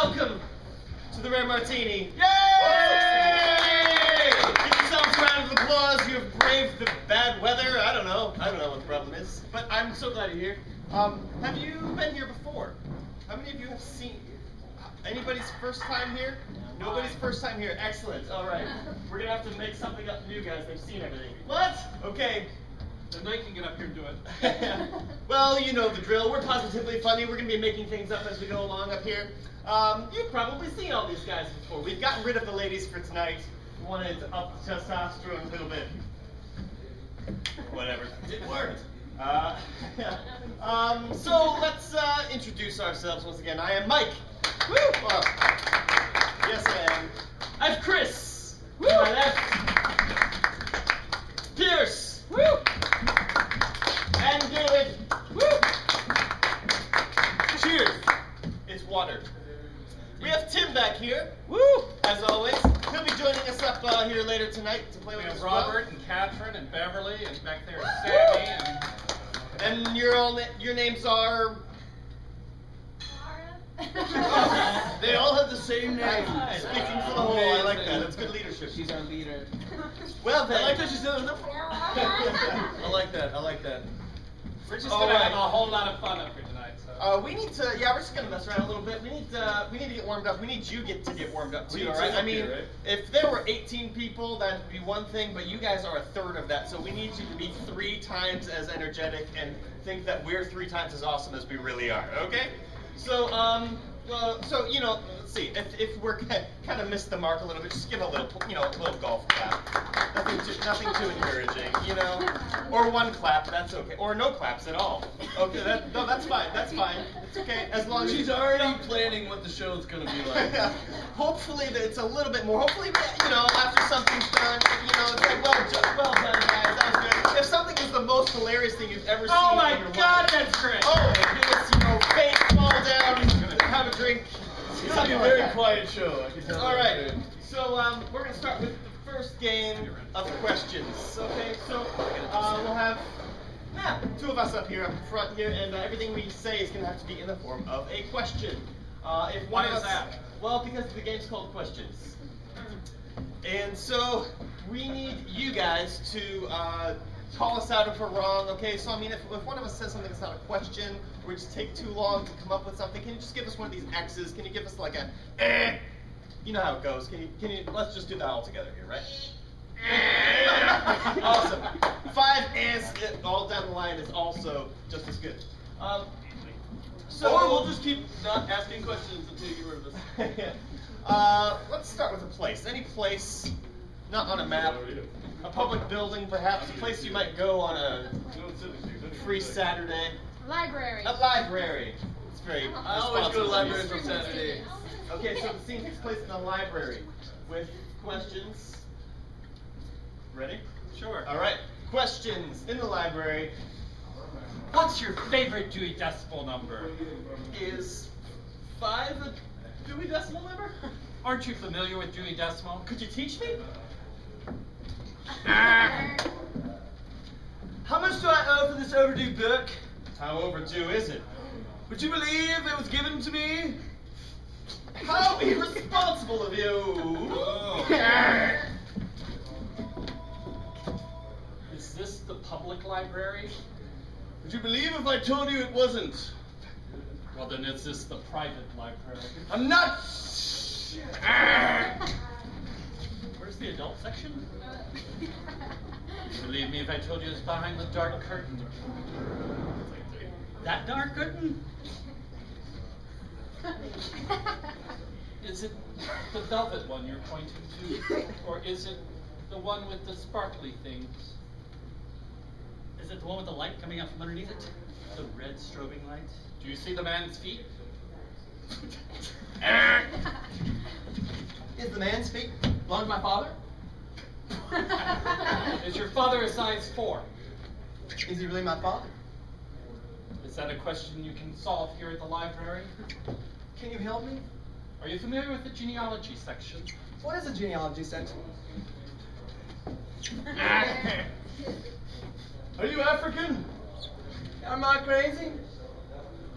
welcome to the Rare Martini. Yay! Give yourselves a round of applause. You have braved the bad weather. I don't know what the problem is, but I'm so glad you're here. Have you been here before? How many of you have seen? Anybody's first time here? Nobody's first time here. Excellent. All right. We're gonna have to make something up new, guys. They've seen everything. What? Okay. Then they can get up here and do it. Well, you know the drill. We're positively funny. We're going to be making things up as we go along up here. You've probably seen all these guys before. We've gotten rid of the ladies for tonight. We wanted to up the testosterone a little bit. Whatever. It worked. So let's introduce ourselves once again. I am Mike. Woo! Well, yes, I am. I have Chris. Woo! To my left. Pierce. Woo! And David. Woo! Cheers. It's water. We have Tim back here. Woo! As always. He'll be joining us up here later tonight to play with us. Robert and Catherine and Beverly and back there Sammy and your names are. They all have the same name. Speaking for the whole, I like that. That's good leadership. She's our leader. Well then. I like that she said I like that. I like that. We're just gonna have a whole lot of fun up here tonight. So. We need to. Yeah, we're just gonna mess around a little bit. We need to get warmed up. We need you to get warmed up too. All right. I mean, if there were 18 people, that'd be one thing. But you guys are a third of that, so we need you to be 3 times as energetic and think that we're 3 times as awesome as we really are. Okay. So so you know, let's see. If we're kind of missed the mark a little bit, just give a little, a little golf clap. Nothing too encouraging, Or 1 clap, that's okay. Or no claps at all. Okay, that's fine. That's fine. It's okay as long as she's already planning what the show's gonna be like. Hopefully it's a little bit more. Hopefully, after something's done, it's like well done, guys. That was good. If something is the most hilarious thing you've ever seen Oh my in your God, life, that's great. Oh, it's face fall down, have a drink. It's gonna be a very quiet show. I can tell. All right. So we're gonna start with the first game of questions. Okay. So we'll have 2 of us up here, up front here, and everything we say is gonna have to be in the form of a question. If one of us, that? Well, because the game's called Questions. And so we need you guys to call us out if we're wrong, okay? So, I mean, if one of us says something that's not a question, or we just take too long to come up with something, can you just give us one of these X's? Can you give us like a, You know how it goes. Can you, let's just do that all together here, right? Awesome. 5 A's all down the line is also just as good. So or we'll just keep not asking questions until you get rid of this. Let's start with a place. Any place, not on a map, a public building perhaps, a place you might go on a free Saturday. Library. A library. It's very I always go to libraries on Saturday. Okay, so the scene takes place in a library with questions. Ready? Sure. All right. Questions in the library. What's your favorite Dewey Decimal number? Is 5 a Dewey Decimal number? Aren't you familiar with Dewey Decimal? Could you teach me? How much do I owe for this overdue book? How overdue is it? Would you believe it was given to me? How irresponsible of you! Oh. Is this the public library? Would you believe if I told you it wasn't? Well, then is this the private library? I'm not. Where's the adult section? Believe me if I told you it's behind the dark curtain. That dark curtain? Is it the velvet one you're pointing to? Or is it the one with the sparkly things? Is it the one with the light coming out from underneath it? The red strobing light? Do you see the man's feet? Is the man's feet belong to my father? Is your father a size 4? Is he really my father? Is that a question you can solve here at the library? Can you help me? Are you familiar with the genealogy section? What is a genealogy section? Are you African? Am I crazy?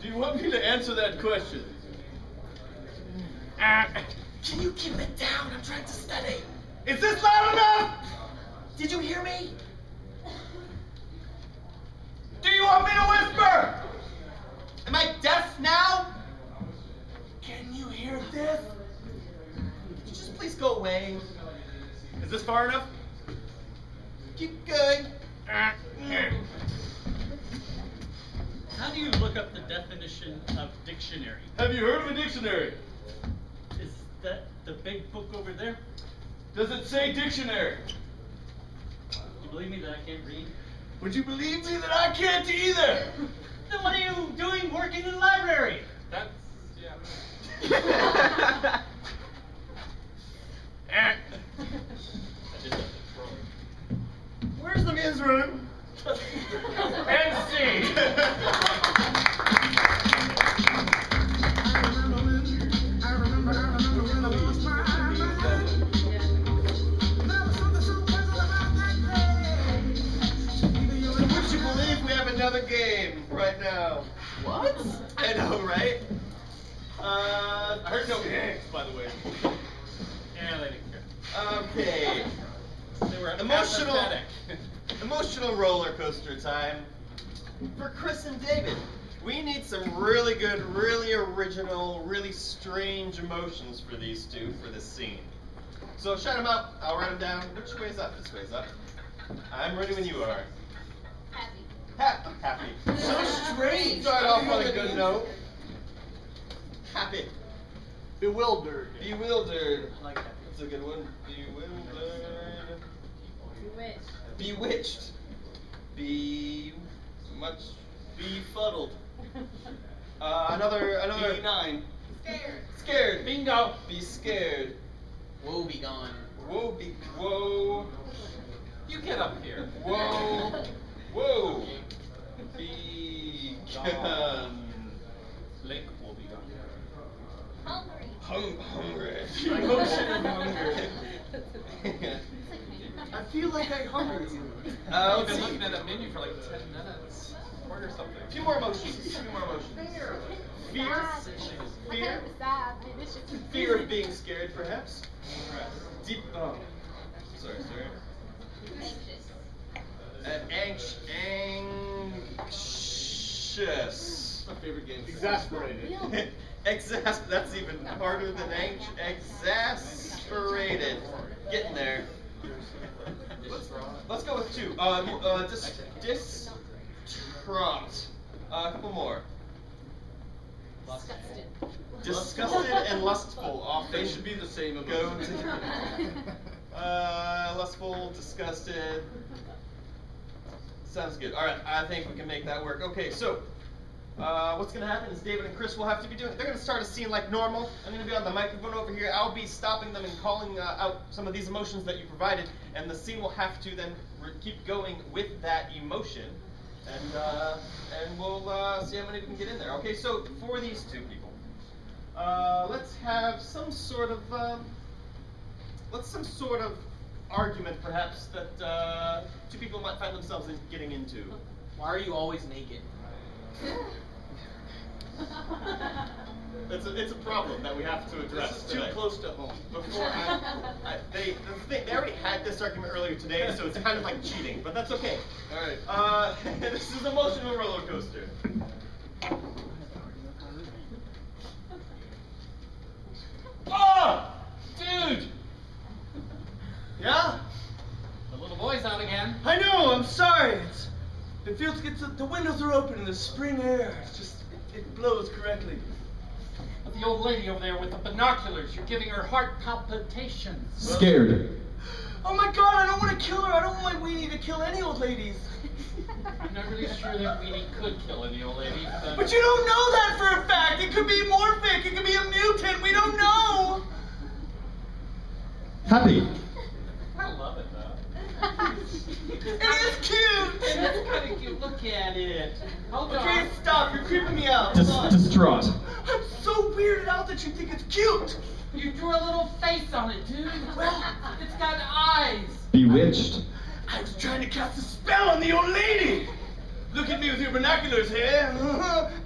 Do you want me to answer that question? Can you keep it down? I'm trying to study. Is this loud enough? Did you hear me? Do you want me to whisper? Am I deaf now? Can you hear this? Could you just please go away? Is this far enough? Keep going. How do you look up the definition of dictionary? Have you heard of a dictionary? Is that the big book over there? Does it say dictionary? You believe me that I can't read? Would you believe me that I can't either? Then what are you doing working in the library? That's, I did that to Where's the men's room? NC! Would you believe we have another game right now? What? I know, right? I heard no games, by the way. Yeah, they didn't care. Okay. They were Emotional. apathetic. Emotional roller coaster time. For Chris and David, we need some really good, really original, really strange emotions for these two for this scene. So shout them out. I'll write them down. Which way's up? This way's up. I'm ready when you are. Happy. Happy. So strange. Start off on a good note. Happy. Bewildered. Bewildered. I like that. That's a good one. Bewildered. Bewitched. Bewitched. Befuddled. Another. B9. Scared. Scared. Bingo. Be scared. Woe be gone. Whoa. You get up here. Whoa. Be gone. Link will be gone. Hungry. Hungry. Emotion of hunger. I I feel like I hungered you. Let's You've been see. looking at that menu for like 10 minutes. Order something. A few more emotions. Fear. Fear. Sad. Fear. Sad. Maybe it's just Fear of being scared, perhaps. Deep. Oh. Sorry. Anxious. Anxious. My favorite game. Exasperated. That's even harder than exasperated. Getting there. Let's go with 2. Distraught. A couple more. Disgusted. Disgusted and lustful often They should be the same go emotion. together. Lustful, disgusted. Sounds good. All right, I think we can make that work. Okay, so what's gonna happen is David and Chris will have to be doing. They're gonna start a scene like normal. I'm gonna be on the microphone over here. I'll be stopping them and calling out some of these emotions that you provided, and the scene will have to then keep going with that emotion, and we'll see how many we can get in there. Okay, so for these 2 people, let's have some sort of argument, perhaps, that 2 people might find themselves getting into. Why are you always naked? It's a problem that we have to address. This is too today. close to home. Before they already had this argument earlier today, so it's kind of like cheating, but that's okay. All right. This is emotional roller coaster. Oh! Dude! Yeah? The little boy's out again. I know, I'm sorry. It feels the windows are open and the spring air. It's just, it blows correctly. But the old lady over there with the binoculars, you're giving her heart palpitations. Scared. Oh my god, I don't want to kill her. I don't want my weenie to kill any old ladies. I'm not really sure that Weenie could kill any old lady. But you don't know that for a fact. It could be morphic. It could be a mutant. We don't know. Happy. I love it though. It is cute. That's kind of cute. Look at it. Hold Okay, on. stop. You're creeping me out. Hold on. Distraught. I'm so weirded out that you think it's cute. You drew a little face on it, dude. Well, it's got eyes. Bewitched. I was trying to cast a spell on the old lady. Look at me with your binoculars here.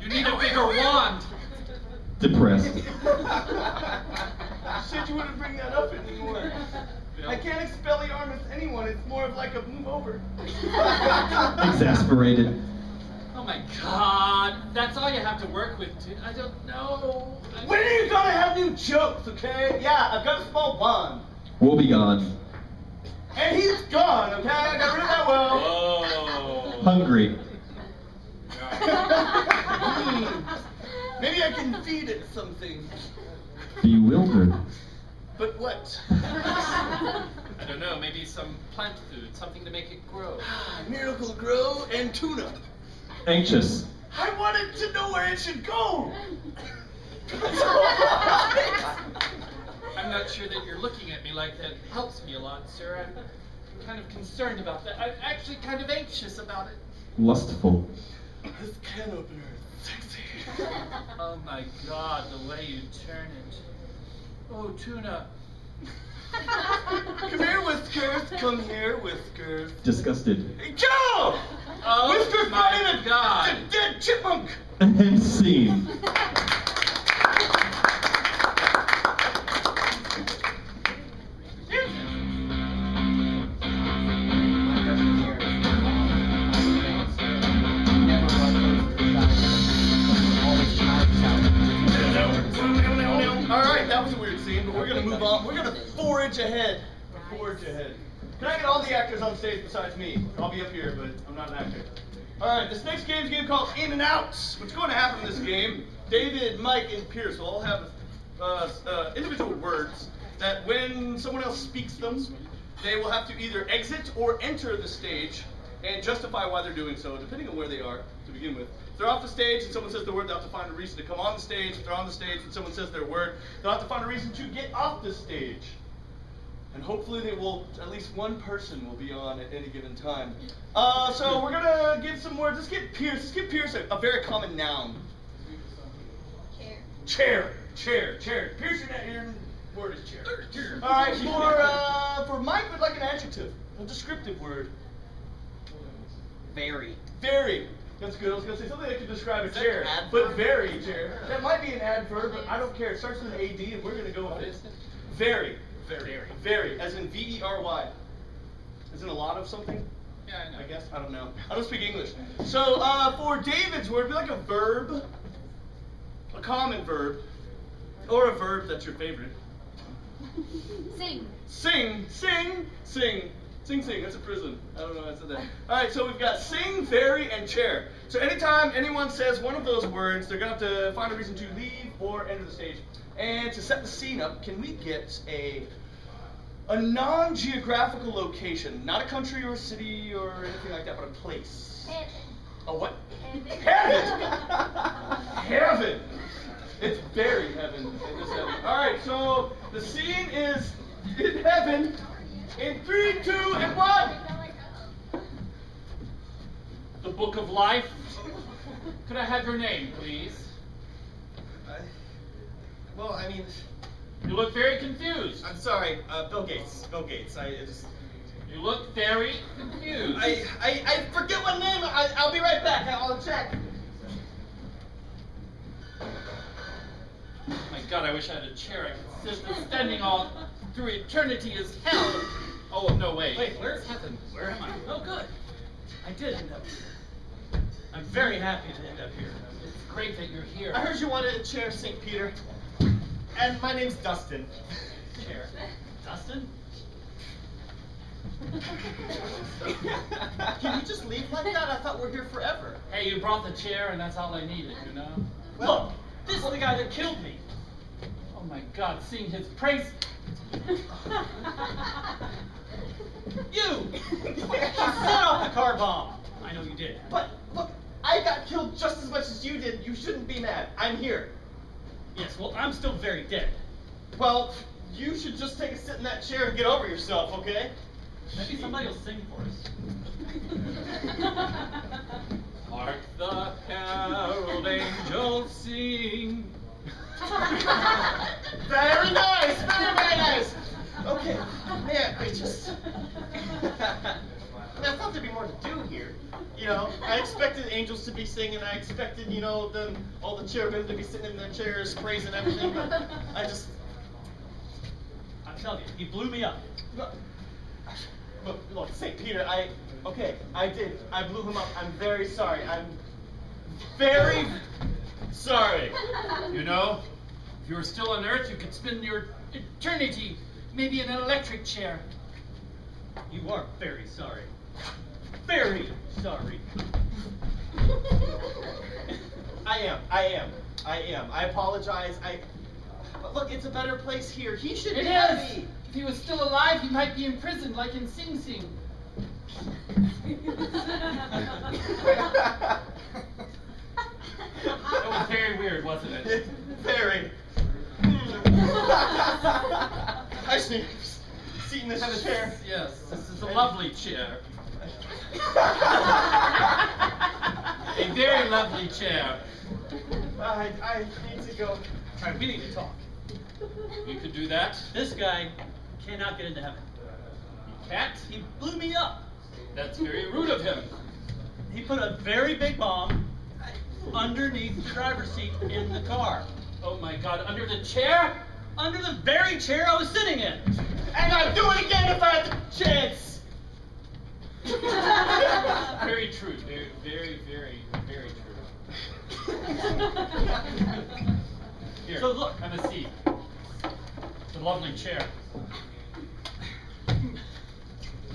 You need a bigger wand. Depressed. said you wouldn't bring that up anymore. I can't Expelliarmus anyone. It's more of like a move over. Exasperated. Oh my God, that's all you have to work with, dude. I don't know. When are you gonna have new jokes, okay? Yeah, I've got a small wand. Will be gone. And he's gone, okay? I got rid of that well. Whoa. Hungry. Maybe I can feed it something. Bewildered. But what? I don't know, maybe some plant food, something to make it grow. Miracle Grow and tuna. Anxious. I wanted to know where it should go. I'm not sure that you're looking at me like that helps me a lot, sir. I'm kind of concerned about that. I'm actually kind of anxious about it. Lustful. This can opener is sexy. Oh my God, the way you turn it. Oh, tuna. Come here, Whiskers. Come here, Whiskers. Disgusted. Hey, Joe! Oh Whiskers my put in God. a dead chipmunk. And scene. Alright, that was a weird scene, but we're gonna move on. We're gonna forge ahead. Forge ahead. Can I get all the actors on stage besides me? I'll be up here, but I'm not an actor. Alright, this next game's a game called In and Outs. What's going to happen in this game, David, Mike, and Pierce will all have individual words that when someone else speaks them, they will have to either exit or enter the stage and justify why they're doing so, depending on where they are to begin with. If they're off the stage and someone says their word, they'll have to find a reason to come on the stage. If they're on the stage and someone says their word, they'll have to find a reason to get off the stage. And hopefully they will, at least one person will be on at any given time. So we're gonna give some words. Let's give Pierce a very common noun. Chair. Chair. Pierce, your word is chair. All right, for Mike, we'd like an adjective, a descriptive word. Very. Very. That's good. I was gonna say something that could describe a Is that chair, an adverb? but very chair. That might be an adverb, but I don't care. It starts with an AD, and we're gonna go with it. Very. Very. As in V-E-R-Y. As in a lot of something. Yeah, I know. I guess. I don't know. I don't speak English. So for David's word, it'd be like a verb, a common verb, or a verb that's your favorite. Sing. Sing. That's a prison. I don't know how I said that. Alright, so we've got sing, very, and chair. So anytime anyone says one of those words, they're going to have to find a reason to leave or enter the stage. And to set the scene up, can we get a non-geographical location? Not a country or a city or anything like that, but a place. Heaven. A what? Heaven. Heaven! It's very heaven in this heaven. Alright, so the scene is in heaven. In 3, 2, and 1! The Book of Life. Could I have your name, please? Well, I mean, You look very confused. I'm sorry, Bill Gates. You look very confused. I forget what name. I'll be right back. I'll check. My God, I wish I had a chair I could sit in standing all through eternity as hell. Oh, no, wait. Wait, where's heaven? Where am I? Oh, good. I did end up here. I'm very happy to end up here. It's great that you're here. I heard you wanted a chair, St. Peter. And my name's Dustin. Chair. Dustin? Can you just leave like that? I thought we're here forever. Hey, you brought the chair, and that's all I needed, you know? Well, Look, this is the guy that killed me. Oh my God, seeing his praise. you! Set off the car bomb. I know you did. But, look, I got killed just as much as you did. You shouldn't be mad. I'm here. Yes, well, I'm still very dead. Well, you should just take a sit in that chair and get over yourself, okay? Maybe somebody will sing for us. Hark the herald angels sing. Very nice, very nice. Okay, man, I thought there'd be more to do here. You know, I expected angels to be singing. I expected, you know, all the cherubim to be sitting in their chairs praising everything. But telling you, he blew me up. Look, St. Peter, okay, I did. I blew him up. I'm very sorry. I'm very sorry. You know, if you were still on Earth, you could spend your eternity maybe in an electric chair. You are very sorry. Very sorry. I am. I apologize. But look, it's a better place here. He should be It happy. is! If he was still alive, he might be imprisoned like in Sing Sing. That was very weird, wasn't it? Very. I should sit in this chair. Yes, this is a lovely chair. A very lovely chair. I need to go. Alright, we need to talk. We could do that. This guy cannot get into heaven. He can't. He blew me up. That's very rude of him. He put a very big bomb underneath the driver's seat in the car. Oh my God, under the chair? Under the very chair I was sitting in. And I'd do it again if I had the chance. Very true. Very, very, very, very true. Here, So look. have a seat. It's a lovely chair.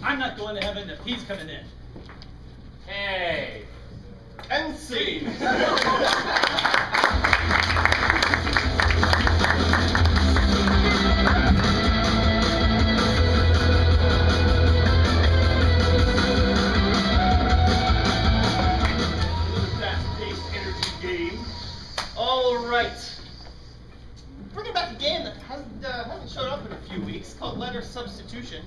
I'm not going to heaven if he's coming in. Hey. And scene. Fast-paced energy game. All right. Bringing back a game that hasn't showed up in a few weeks called Letter Substitution.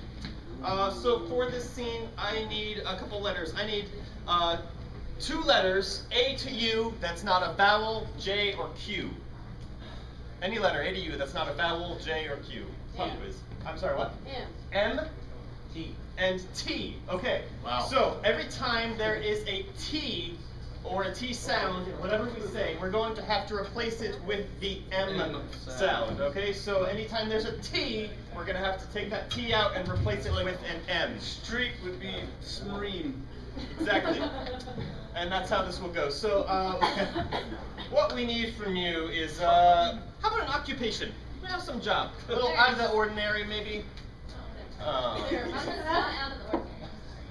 So for this scene, I need a couple letters. I need 2 letters, A to U, that's not a vowel, J or Q. Any letter, A to U, that's not a vowel, J or Q. Pop quiz. I'm sorry, what? M. T. And T. Okay. Wow. So every time there is a T or a T sound, whatever we say, we're going to have to replace it with the M sound. Okay? So anytime there's a T, we're going to have to take that T out and replace it with an M. Street would be Smreen. Exactly. And that's how this will go. So what we need from you is, how about an occupation? We have some job. A little out of the ordinary, maybe. Out of the ordinary.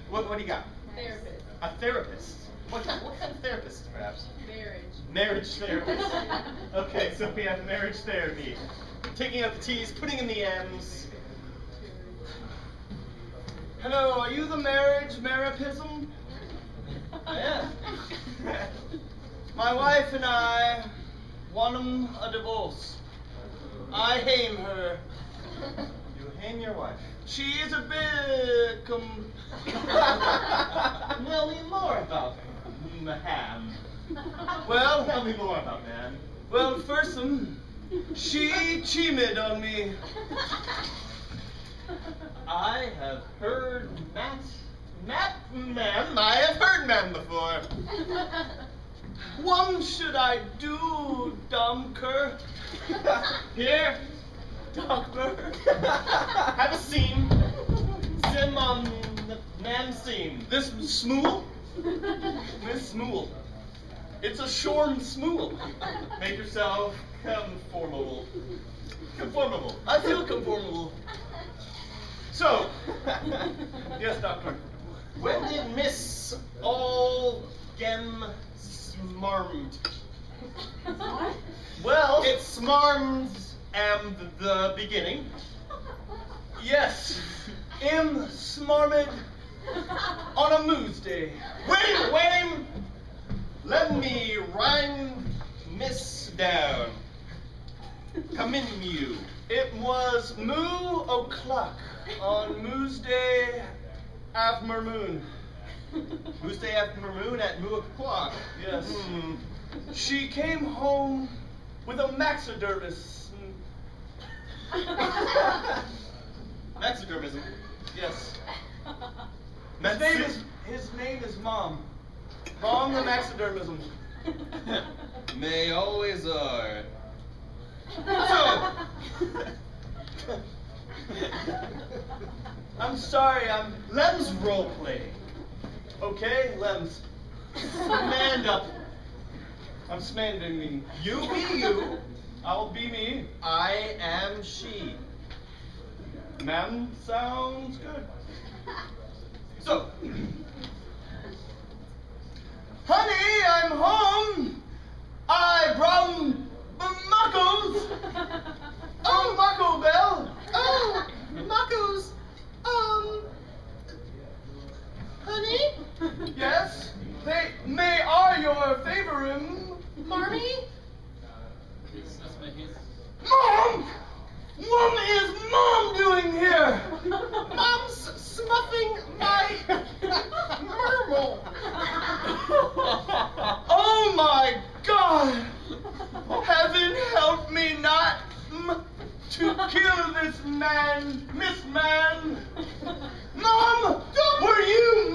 What do you got? Therapist. A therapist. What kind of therapist, perhaps? Marriage. Marriage therapist. Okay, so we have marriage therapy. Taking out the T's, putting in the M's. Hello, are you the marriage marapism? Yeah. My wife and I want a divorce. I hate her. You hang your wife. She is a bit Tell me more about Maham. Well, Tell me more about man. well, first she cheated on me. I have heard Matt, ma'am, I have heard ma'am before. What should I do, Dumker? Here, Dumker. have a scene. Sim on man scene. This Smool? Miss Smool. It's a shorn Smool. Make yourself conformable. Conformable. I feel conformable. So, Yes, Doctor. when did Miss Allgem smarmed? Well, It smarmed am the beginning. yes, am smarmed on a moose day. Wait, let me rhyme Miss down. Come in, you. It was moo o'clock on moose day after moon. Who's day after moon at moo o'clock? Yes. Hmm. She came home with a maxidermist. Taxidermism. Yes. Maxi- His name is Mom. Mom the maxidermism. They always are. So, I'm sorry, Lem's role playing. Okay, Lem's. Stand up. I'm smanding. You be you. I'll be me. I am she. Ma'am sounds good. So, honey, I'm home. I brought Muckles. Oh, Muckle Bell. Oh, Muckles. Honey? Yes, they are your favorite. Marmy? Mom! What is Mom doing here? Mom's smuffing my mermal. Oh my God! Heaven help me not to kill this man, Miss Man. Mom, were you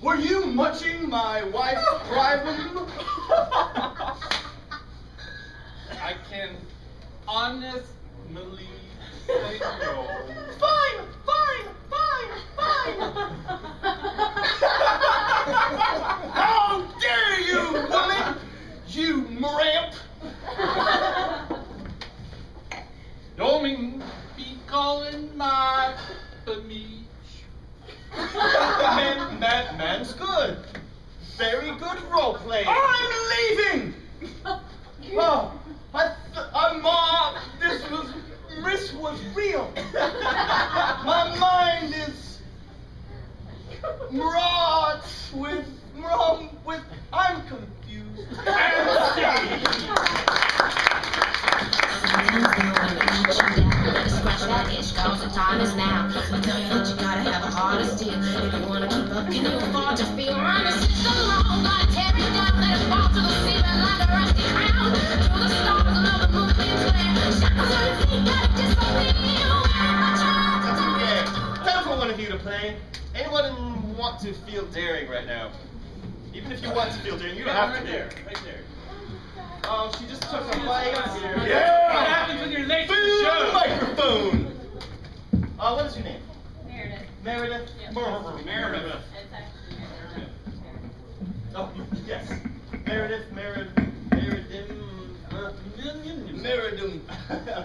Were you munching my wife's private? I can honestly say no. Fine. How dare you, woman! You ramp! Don't be calling my beach. Man's good. Very good role play. I'm leaving! Oh, Mom, this was real. My mind is wrought with, I'm confused. Scratch that itch, cause the time is now. I tell you that you gotta have a heart of steel. If you wanna keep up, can you afford to feel? Run the system long, gotta tear it down, let it fall to the ceiling like a rusty crown. To the stars, another moving flare. Shackles on your feet, gotta disappear. Okay, time for one of you to play. Anyone want to feel daring right now? Even if you want to feel daring, you don't have to dare. Right there. Oh, she just took a bite. Yeah! What happens when you're late for the Fill show? the microphone! What is your name? Meredith. Meredith? Yeah. Meredith. It's actually Meredith. Oh, yes. Meredith. Meridum.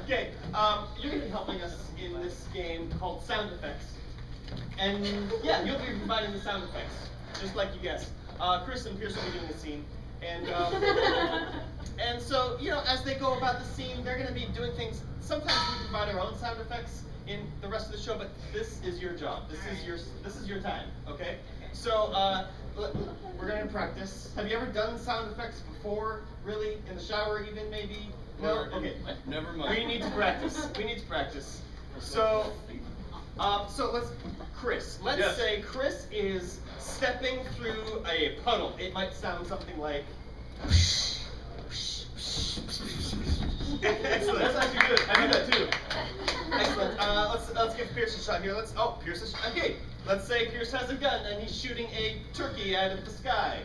Okay, you're going to be helping us in this game called Sound Effects. And yeah, you'll be providing the sound effects, just like you guessed. Chris and Pierce will be doing the scene. And so, as they go about the scene, they're going to be doing things. Sometimes we provide our own sound effects in the rest of the show, but this is your job. This is your time, okay? So, we're going to practice. Have you ever done sound effects before, really? In the shower even, maybe? No? Okay. Never mind. We need to practice. So, Chris. Let's say Chris is stepping through a puddle. It might sound something like. Excellent. That's actually good. I do that too. Excellent. Let's give Pierce a shot here. Pierce is okay. Let's say Pierce has a gun and he's shooting a turkey out of the sky.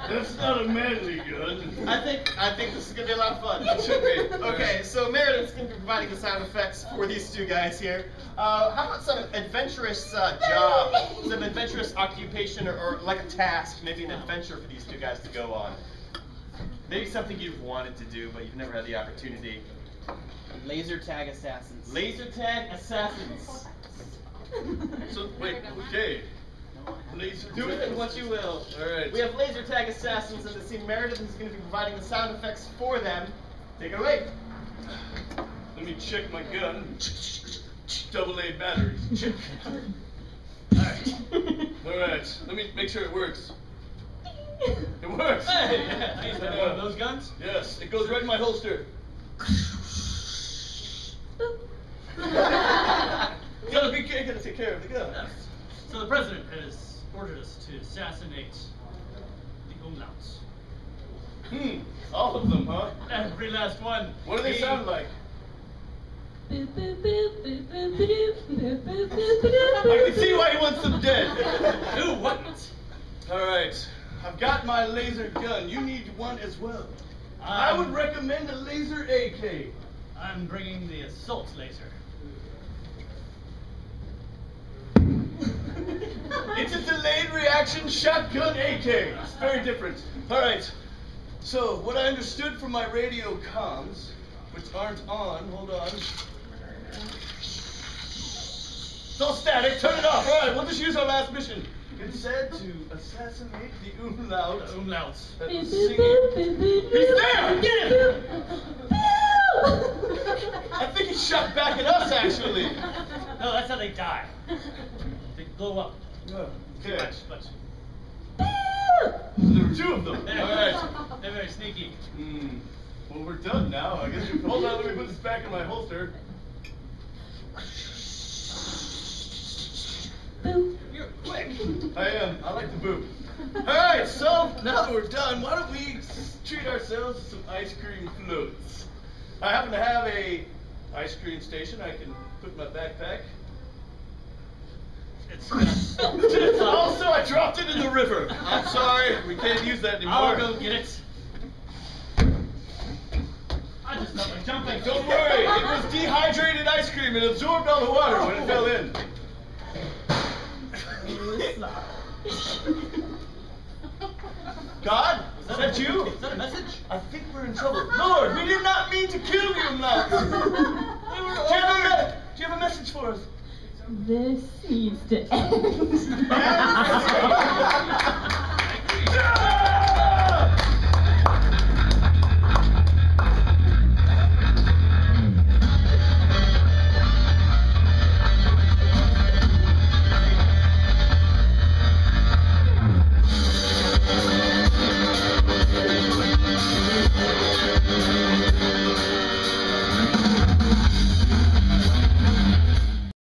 That's not a manly gun. I think this is gonna be a lot of fun. It should be. Okay, so Meredith's gonna be providing the sound effects for these two guys here. How about some adventurous job, some adventurous occupation, or like a task, maybe an adventure for these two guys to go on. Maybe something you've wanted to do, but you've never had the opportunity. Laser tag assassins. Laser tag assassins. So, wait, okay. Laser Do with it what you will. Alright. We have laser tag assassins in the scene. Meredith is going to be providing the sound effects for them. Take it away. Let me check my gun. AA batteries. Alright. Let me make sure it works. It works. Hey, I used to have one of those guns. Yes, it goes right in my holster. Gotta take care of the gun. Yes. So the president has ordered us to assassinate the umlauts. All of them, huh? Every last one. What do they sound like? I can see why he wants them dead. Who wouldn't? Alright, I've got my laser gun. You need one as well. I would recommend a laser AK. I'm bringing the assault laser. It's a delayed reaction shotgun AK. It's very different. Alright. So, what I understood from my radio comms, which aren't on, hold on. It's all static, turn it off. Alright, we'll just use our last mission. It said to assassinate the umlauts that was singing. He's there! Get him! I think he shot back at us, actually. No, that's how they die. They blow up. Okay. Much. There were two of them. Alright. They're very sneaky. Well, we're done now. I guess hold on, let me put this back in my holster. You're quick. I am. I like the boop. Alright, so now that we're done, why don't we treat ourselves to some ice cream floats? I happen to have a ice cream station I can put in my backpack. It's Also, I dropped it in the river. I'm sorry, we can't use that anymore. I'll go get it. I just felt like jumping. Don't worry, it was dehydrated ice cream. It absorbed all the water when it fell in. God, is that you? Is that a message? I think we're in trouble. Lord, we did not mean to kill you, Umlaut. Do you have a message for us? This needs to end.